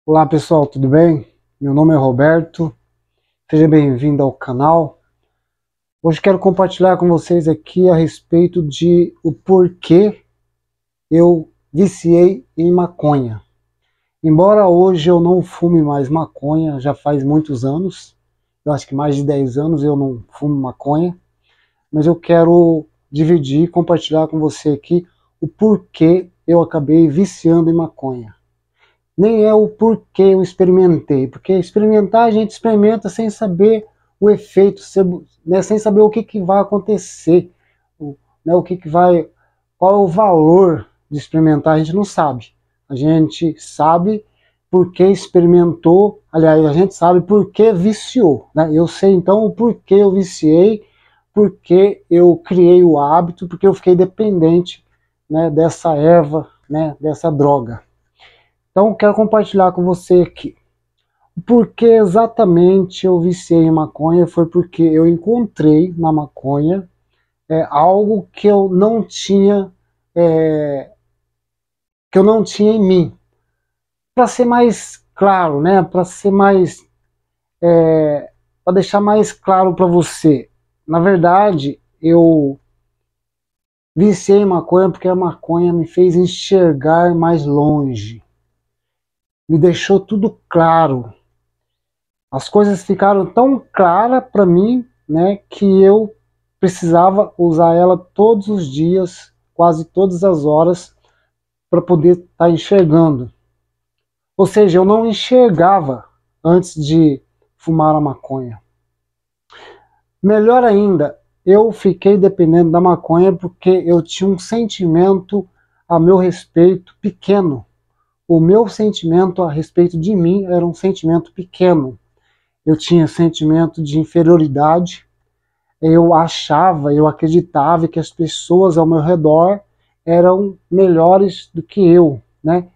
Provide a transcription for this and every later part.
Olá pessoal, tudo bem? Meu nome é Roberto, seja bem-vindo ao canal. Hoje quero compartilhar com vocês aqui a respeito de o porquê eu viciei em maconha. Embora hoje eu não fume mais maconha, já faz muitos anos, eu acho que mais de 10 anos eu não fumo maconha, mas eu quero dividir e compartilhar com você aqui o porquê eu acabei viciando em maconha. Nem é o porquê eu experimentei, porque experimentar a gente experimenta sem saber o efeito, né, sem saber o que vai acontecer, né, o que vai, qual é o valor de experimentar, a gente não sabe. A gente sabe porque experimentou, aliás, a gente sabe porque viciou. Né? Eu sei então o porquê eu viciei, porque eu criei o hábito, porque eu fiquei dependente, né, dessa erva, né, dessa droga. Então, quero compartilhar com você aqui. Por que exatamente eu viciei em maconha? Foi porque eu encontrei na maconha algo que eu não tinha em mim. Para ser mais claro, né? Para deixar mais claro para você. Na verdade, eu viciei em maconha porque a maconha me fez enxergar mais longe. Me deixou tudo claro. As coisas ficaram tão claras para mim, né, que eu precisava usar ela todos os dias, quase todas as horas, para poder estar enxergando. Ou seja, eu não enxergava antes de fumar a maconha. Melhor ainda, eu fiquei dependendo da maconha porque eu tinha um sentimento a meu respeito pequeno. O meu sentimento a respeito de mim era um sentimento pequeno. Eu tinha sentimento de inferioridade, eu acreditava que as pessoas ao meu redor eram melhores do que eu, né?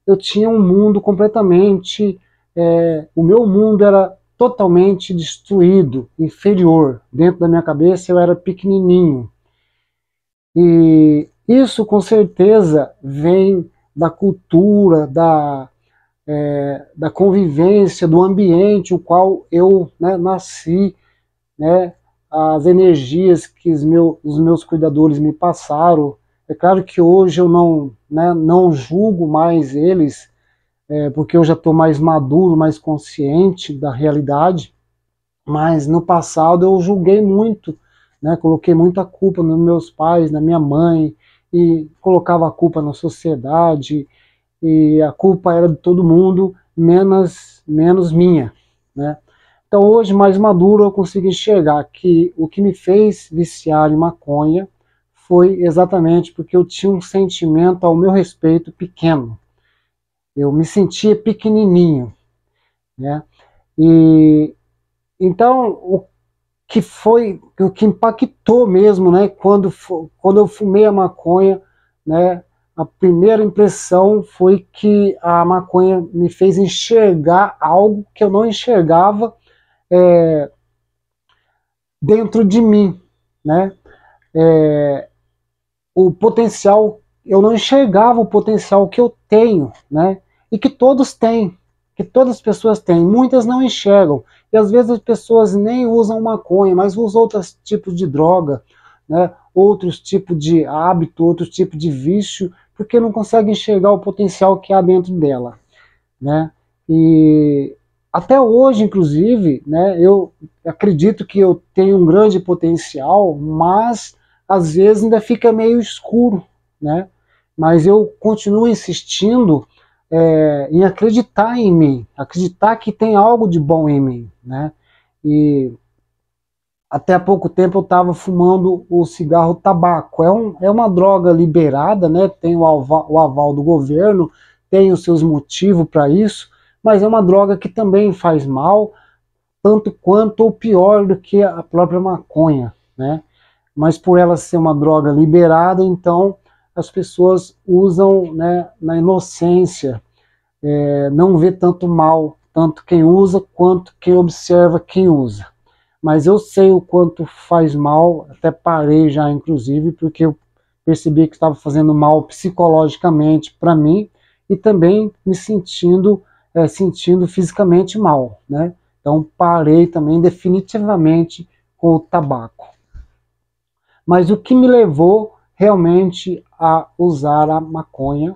Eu tinha um mundo completamente, o meu mundo era totalmente destruído, inferior. Dentro da minha cabeça eu era pequenininho. E isso com certeza vem da cultura, da convivência, do ambiente o qual eu, né, nasci, né, as energias que os meus cuidadores me passaram. É claro que hoje eu não, né, não julgo mais eles, porque eu já estou mais maduro, mais consciente da realidade, mas no passado eu julguei muito, né, coloquei muita culpa nos meus pais, na minha mãe, e colocava a culpa na sociedade, e a culpa era de todo mundo, menos minha, né? Então hoje, mais maduro, eu consigo enxergar que o que me fez viciar em maconha foi exatamente porque eu tinha um sentimento ao meu respeito pequeno. Eu me sentia pequenininho, né? E então o que impactou mesmo, né? Quando eu fumei a maconha, né? A primeira impressão foi que a maconha me fez enxergar algo que eu não enxergava dentro de mim, né? O potencial, eu não enxergava o potencial que eu tenho, né? E que todos têm, que todas as pessoas têm, muitas não enxergam. E às vezes as pessoas nem usam maconha, mas usam outros tipos de droga, né? Outros tipos de hábito, outros tipos de vício, porque não conseguem enxergar o potencial que há dentro dela, né? E até hoje, inclusive, né, eu acredito que eu tenho um grande potencial, mas às vezes ainda fica meio escuro, né? Mas eu continuo insistindo em acreditar em mim, acreditar que tem algo de bom em mim, né? E até há pouco tempo eu estava fumando o cigarro tabaco. É uma droga liberada, né? Tem o aval do governo, tem os seus motivos para isso, mas é uma droga que também faz mal, tanto quanto ou pior do que a própria maconha, né? Mas por ela ser uma droga liberada, então as pessoas usam, né, na inocência, não vê tanto mal, tanto quem usa quanto quem observa quem usa. Mas eu sei o quanto faz mal, até parei já, inclusive, porque eu percebi que estava fazendo mal psicologicamente para mim e também me sentindo sentindo fisicamente mal, né? Então parei também definitivamente com o tabaco. Mas o que me levou realmente a usar a maconha,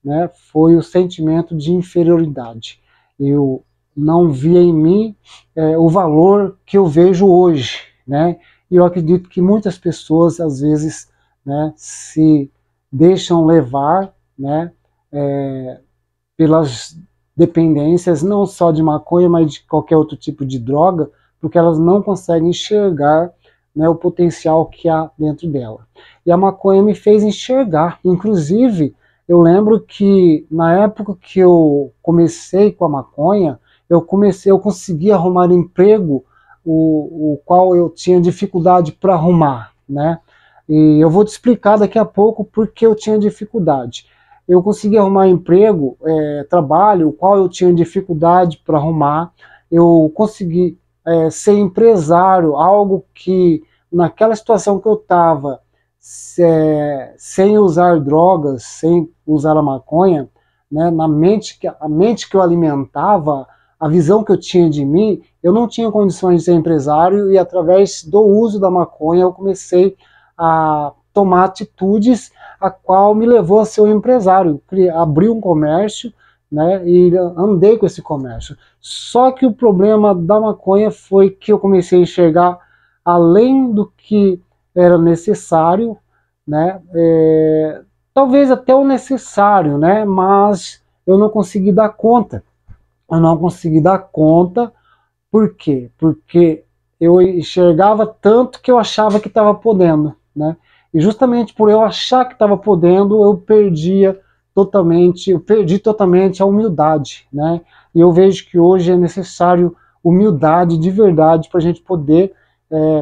né, foi o sentimento de inferioridade. Eu não via em mim o valor que eu vejo hoje, né? E eu acredito que muitas pessoas às vezes, né, se deixam levar, né, pelas dependências, não só de maconha, mas de qualquer outro tipo de droga, porque elas não conseguem enxergar, né, o potencial que há dentro dela. E a maconha me fez enxergar. Inclusive, eu lembro que na época que eu comecei com a maconha, eu consegui arrumar emprego, o qual eu tinha dificuldade para arrumar, né? E eu vou te explicar daqui a pouco porque eu tinha dificuldade. Eu consegui arrumar emprego, trabalho, o qual eu tinha dificuldade para arrumar. Eu consegui ser empresário, algo que naquela situação que eu estava, sem usar drogas, sem usar a maconha, né, a mente que eu alimentava, a visão que eu tinha de mim, eu não tinha condições de ser empresário, e através do uso da maconha eu comecei a tomar atitudes a qual me levou a ser um empresário. Abri um comércio, né, e andei com esse comércio. Só que o problema da maconha foi que eu comecei a enxergar além do que era necessário, né, talvez até o necessário, né, mas eu não consegui dar conta. Eu não consegui dar conta, por quê? Porque eu enxergava tanto que eu achava que estava podendo, né? E justamente por eu achar que estava podendo, eu perdi totalmente a humildade, né? E eu vejo que hoje é necessário humildade de verdade para a gente poder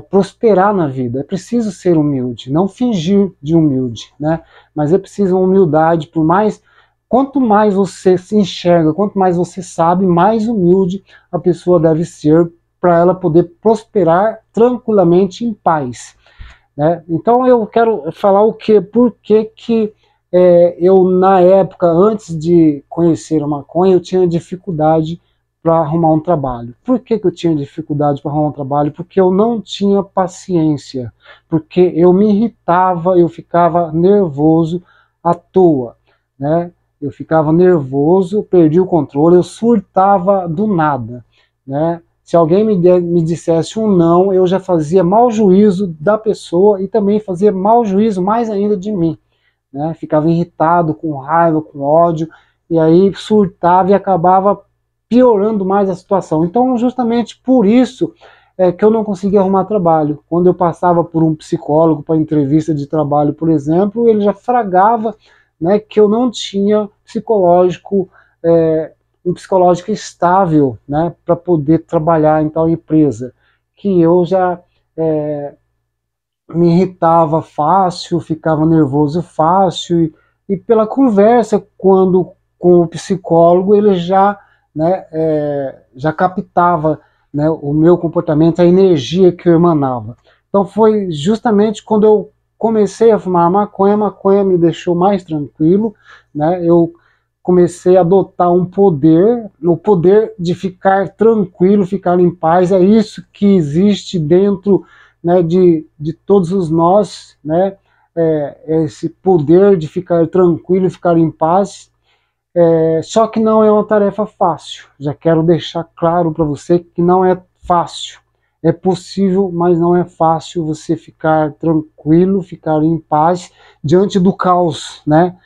prosperar na vida. É preciso ser humilde, não fingir de humilde, né? Mas é preciso uma humildade, por mais... Quanto mais você se enxerga, quanto mais você sabe, mais humilde a pessoa deve ser para ela poder prosperar tranquilamente em paz, né? Então eu quero falar por que eu, na época, antes de conhecer a maconha, eu tinha dificuldade para arrumar um trabalho. Por que eu tinha dificuldade para arrumar um trabalho? Porque eu não tinha paciência, porque eu me irritava, eu ficava nervoso à toa, né? Eu ficava nervoso, perdi o controle, eu surtava do nada, né? Se alguém me dissesse um não, eu já fazia mau juízo da pessoa e também fazia mau juízo mais ainda de mim, né? Ficava irritado, com raiva, com ódio, e aí surtava e acabava piorando mais a situação. Então, justamente por isso que eu não conseguia arrumar trabalho. Quando eu passava por um psicólogo para entrevista de trabalho, por exemplo, ele já fragava, né, que eu não tinha um psicológico estável, né, para poder trabalhar em tal empresa, que eu já me irritava fácil, ficava nervoso fácil, e pela conversa com o psicólogo, ele já, né, já captava, né, o meu comportamento, a energia que eu emanava. Então foi justamente quando eu comecei a fumar a maconha me deixou mais tranquilo, né, eu comecei a adotar o poder de ficar tranquilo, ficar em paz. É isso que existe dentro, né, de todos os nós, né, esse poder de ficar tranquilo, ficar em paz. Só que não é uma tarefa fácil. Já quero deixar claro para você que não é fácil. É possível, mas não é fácil você ficar tranquilo, ficar em paz diante do caos, né?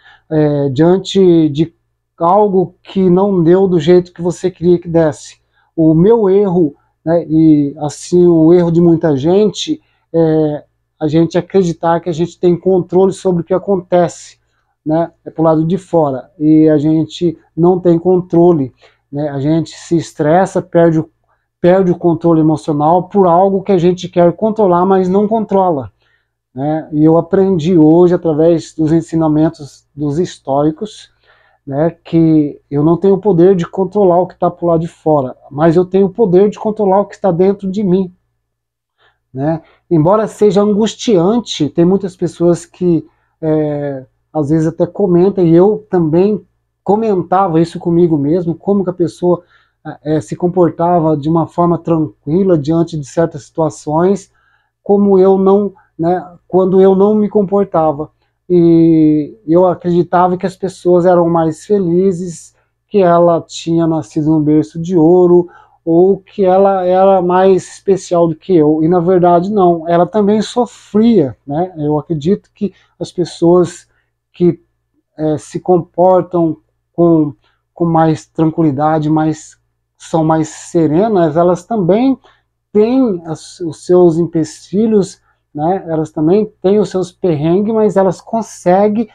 Diante de algo que não deu do jeito que você queria que desse. O meu erro, né, e assim o erro de muita gente, é a gente acreditar que a gente tem controle sobre o que acontece, né, pro lado de fora, e a gente não tem controle, né, a gente se estressa, perde o controle emocional por algo que a gente quer controlar, mas não controla, né? E eu aprendi hoje, através dos ensinamentos dos estoicos, né, que eu não tenho o poder de controlar o que está por lá de fora, mas eu tenho o poder de controlar o que está dentro de mim, né? Embora seja angustiante, tem muitas pessoas que às vezes até comentam, e eu também comentava isso comigo mesmo, como que a pessoa se comportava de uma forma tranquila diante de certas situações, como eu não, né, quando eu não me comportava. E eu acreditava que as pessoas eram mais felizes, que ela tinha nascido num berço de ouro, ou que ela era mais especial do que eu. E na verdade não, ela também sofria, né? Eu acredito que as pessoas que se comportam com, com mais tranquilidade, são mais serenas, elas também têm os seus empecilhos, né? Elas também têm os seus perrengues, mas elas conseguem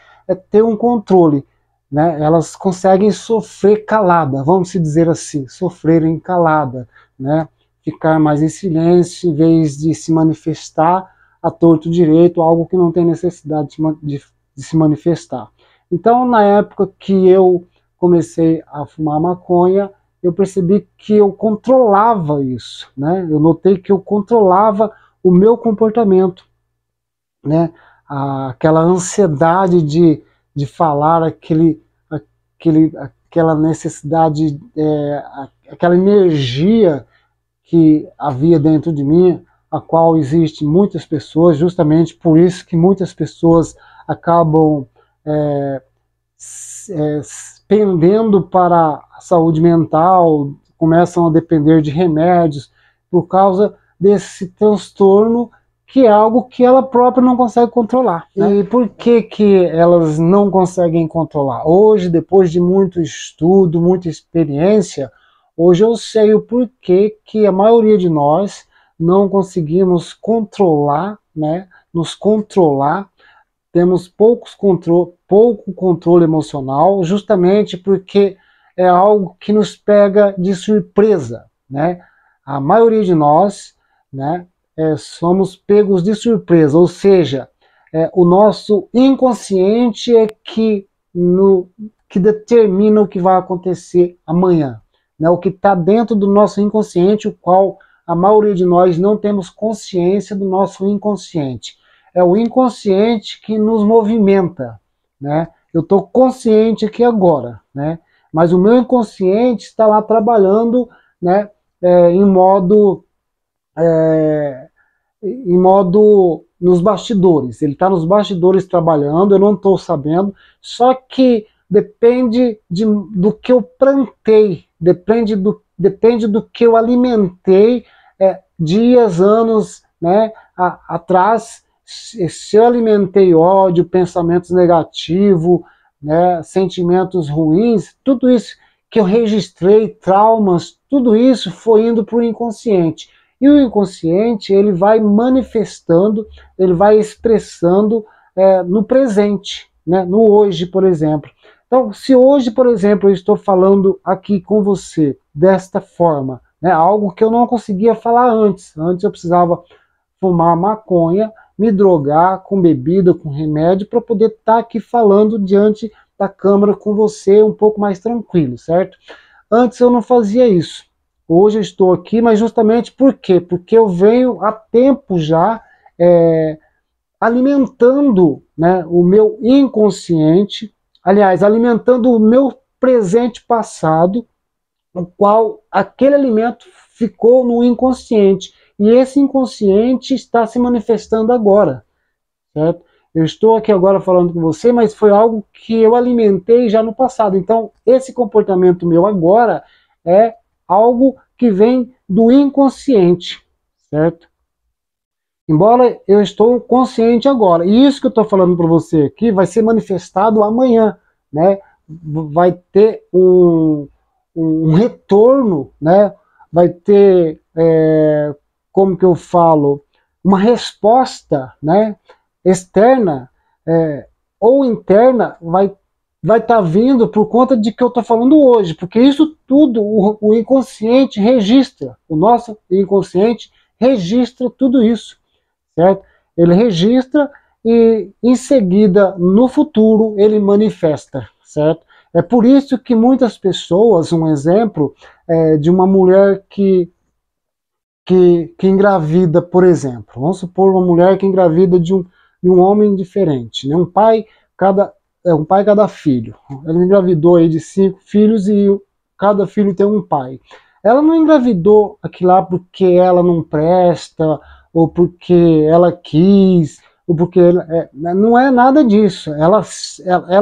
ter um controle, né? Elas conseguem sofrer calada, vamos dizer assim, sofrerem calada, né? Ficar mais em silêncio em vez de se manifestar a torto direito, algo que não tem necessidade de se manifestar. Então, na época que eu comecei a fumar maconha, eu percebi que eu controlava isso, né? Eu notei que eu controlava o meu comportamento, né? Aquela ansiedade de falar, aquela necessidade, aquela energia que havia dentro de mim, a qual existe muitas pessoas, justamente por isso que muitas pessoas acabam é, pendendo para a saúde mental, começam a depender de remédios, por causa desse transtorno que é algo que ela própria não consegue controlar, né? E por que que elas não conseguem controlar? Hoje, depois de muito estudo, muita experiência, hoje eu sei o porquê que a maioria de nós não conseguimos controlar, né? Nos controlar, temos pouco controle emocional, justamente porque é algo que nos pega de surpresa, né? A maioria de nós, né, somos pegos de surpresa, ou seja, o nosso inconsciente é que determina o que vai acontecer amanhã, né? O que está dentro do nosso inconsciente, o qual a maioria de nós não temos consciência do nosso inconsciente. É o inconsciente que nos movimenta, né? Eu estou consciente aqui agora, né? Mas o meu inconsciente está lá trabalhando, né? Em modo, nos bastidores. Ele está nos bastidores trabalhando, eu não estou sabendo. Só que depende do que eu plantei, depende do que eu alimentei dias, anos, né? Atrás. Se eu alimentei ódio, pensamentos negativos, né, sentimentos ruins, tudo isso que eu registrei, traumas, tudo isso foi indo para o inconsciente. E o inconsciente, ele vai manifestando, ele vai expressando no presente, né, no hoje, por exemplo. Então, se hoje, por exemplo, eu estou falando aqui com você desta forma, né, algo que eu não conseguia falar antes. Antes eu precisava fumar maconha, me drogar com bebida, com remédio, para poder estar aqui falando diante da câmera com você um pouco mais tranquilo, certo? Antes eu não fazia isso. Hoje eu estou aqui, mas justamente por quê? Porque eu venho há tempo já alimentando, né, o meu inconsciente, aliás, alimentando o meu presente passado, o qual aquele alimento ficou no inconsciente. E esse inconsciente está se manifestando agora, certo? Eu estou aqui agora falando com você, mas foi algo que eu alimentei já no passado. Então, esse comportamento meu agora é algo que vem do inconsciente, certo? Embora eu estou consciente agora. E isso que eu estou falando para você aqui vai ser manifestado amanhã, né? Vai ter um retorno, né? Vai ter, como que eu falo, uma resposta, né? Externa ou interna vai estar vindo por conta de que eu estou falando hoje, porque isso tudo o inconsciente registra, o nosso inconsciente registra tudo isso, certo? Ele registra e em seguida, no futuro, ele manifesta, certo? É por isso que muitas pessoas, um exemplo de uma mulher que engravida, por exemplo, vamos supor uma mulher que engravida de um homem diferente, né? Um pai, cada um pai cada filho. Ela engravidou aí de 5 filhos e cada filho tem um pai. Ela não engravidou aqui lá porque ela não presta, ou porque ela quis, ou porque... não é nada disso. Ela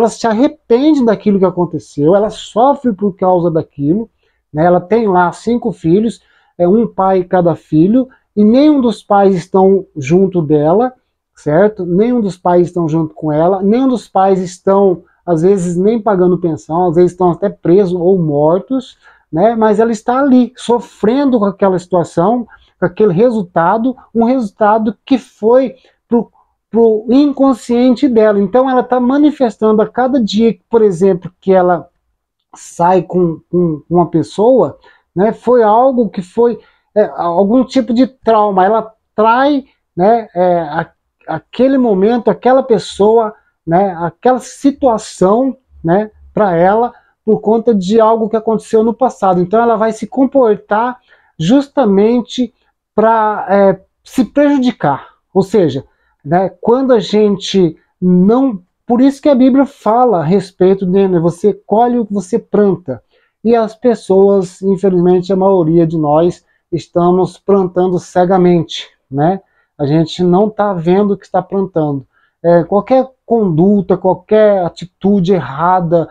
se arrepende daquilo que aconteceu, ela sofre por causa daquilo, né? Ela tem lá 5 filhos, um pai cada filho, e nenhum dos pais estão junto dela, certo? Nenhum dos pais estão junto com ela, nenhum dos pais estão, às vezes, nem pagando pensão, às vezes estão até presos ou mortos, né? Mas ela está ali, sofrendo com aquela situação, com aquele resultado, um resultado que foi pro inconsciente dela. Então ela está manifestando a cada dia, por exemplo, que ela sai com uma pessoa, né? Foi algo que foi algum tipo de trauma. Ela trai, né? Aquele momento, aquela pessoa, né? Aquela situação, né? Para ela, por conta de algo que aconteceu no passado. Então ela vai se comportar justamente para se prejudicar. Ou seja, né, quando a gente não... Por isso que a Bíblia fala a respeito de, né, você colhe o que você planta. E as pessoas, infelizmente, a maioria de nós, estamos plantando cegamente, né? A gente não está vendo o que está plantando. Qualquer conduta, qualquer atitude errada,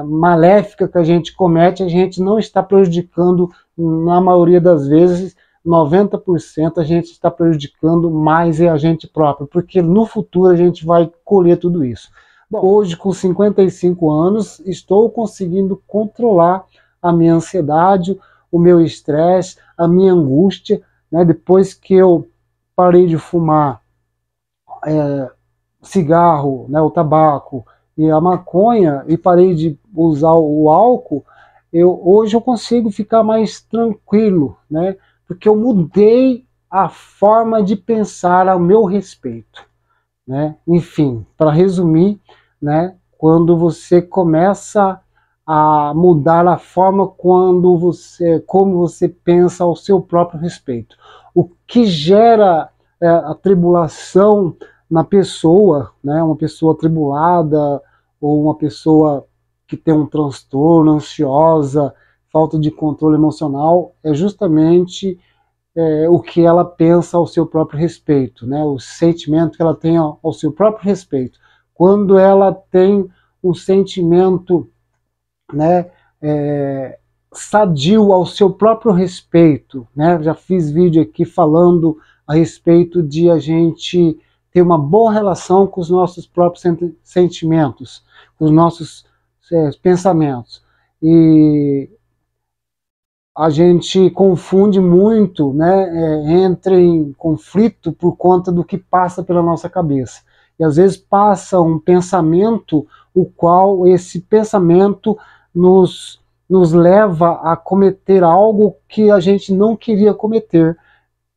maléfica que a gente comete, a gente não está prejudicando, na maioria das vezes, 90% a gente está prejudicando mais a gente próprio, porque no futuro a gente vai colher tudo isso. Bom, hoje, com 55 anos, estou conseguindo controlar a minha ansiedade, o meu estresse, a minha angústia, né? Depois que eu parei de fumar cigarro, né, o tabaco e a maconha, e parei de usar o álcool, hoje eu consigo ficar mais tranquilo, né? Porque eu mudei a forma de pensar a meu respeito, né? Enfim, para resumir, né, quando você começa a mudar a forma como você pensa ao seu próprio respeito, o que gera a tribulação na pessoa, né, uma pessoa atribulada ou uma pessoa que tem um transtorno, ansiosa, falta de controle emocional, é justamente o que ela pensa ao seu próprio respeito, né? O sentimento que ela tem ao seu próprio respeito. Quando ela tem um sentimento, né, sadio ao seu próprio respeito, né? Já fiz vídeo aqui falando a respeito de a gente ter uma boa relação com os nossos próprios sentimentos, com os nossos pensamentos. E a gente confunde muito, né, entra em conflito por conta do que passa pela nossa cabeça. E às vezes passa um pensamento, o qual esse pensamento nos leva a cometer algo que a gente não queria cometer,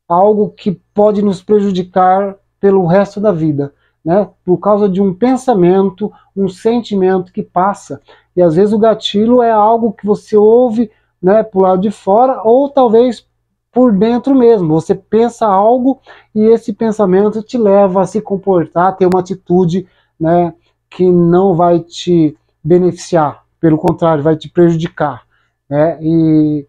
algo que pode nos prejudicar pelo resto da vida, né, por causa de um pensamento, um sentimento que passa. E às vezes o gatilho é algo que você ouve, né, por lado de fora, ou talvez por dentro mesmo. Você pensa algo e esse pensamento te leva a se comportar, ter uma atitude, né, que não vai te beneficiar, pelo contrário, vai te prejudicar, né? E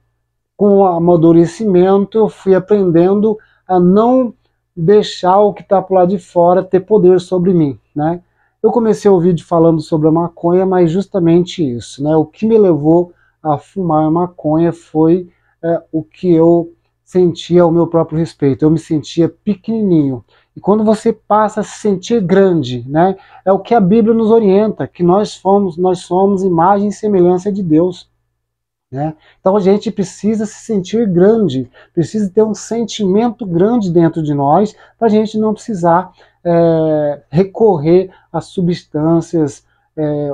com o amadurecimento eu fui aprendendo a não deixar o que está por lá de fora ter poder sobre mim, né? Eu comecei o vídeo falando sobre a maconha, mas justamente isso, né? O que me levou a fumar maconha foi o que eu sentia ao meu próprio respeito. Eu me sentia pequenininho. E quando você passa a se sentir grande, né? É o que a Bíblia nos orienta, que nós somos imagem e semelhança de Deus, né? Então a gente precisa se sentir grande, precisa ter um sentimento grande dentro de nós, para a gente não precisar recorrer a substâncias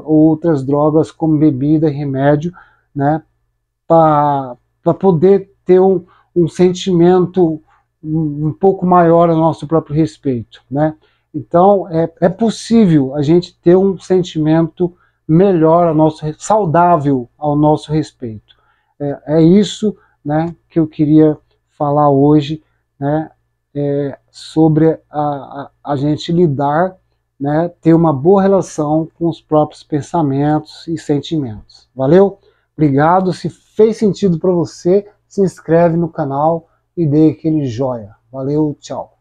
ou outras drogas como bebida e remédio, né? Para poder ter um sentimento um pouco maior a nosso próprio respeito, né? Então é possível a gente ter um sentimento melhor, saudável ao nosso respeito. É isso, né, que eu queria falar hoje, né, sobre a gente lidar né, ter uma boa relação com os próprios pensamentos e sentimentos. Valeu? Obrigado. Se fez sentido para você, se inscreve no canal e dê aquele joia. Valeu, tchau.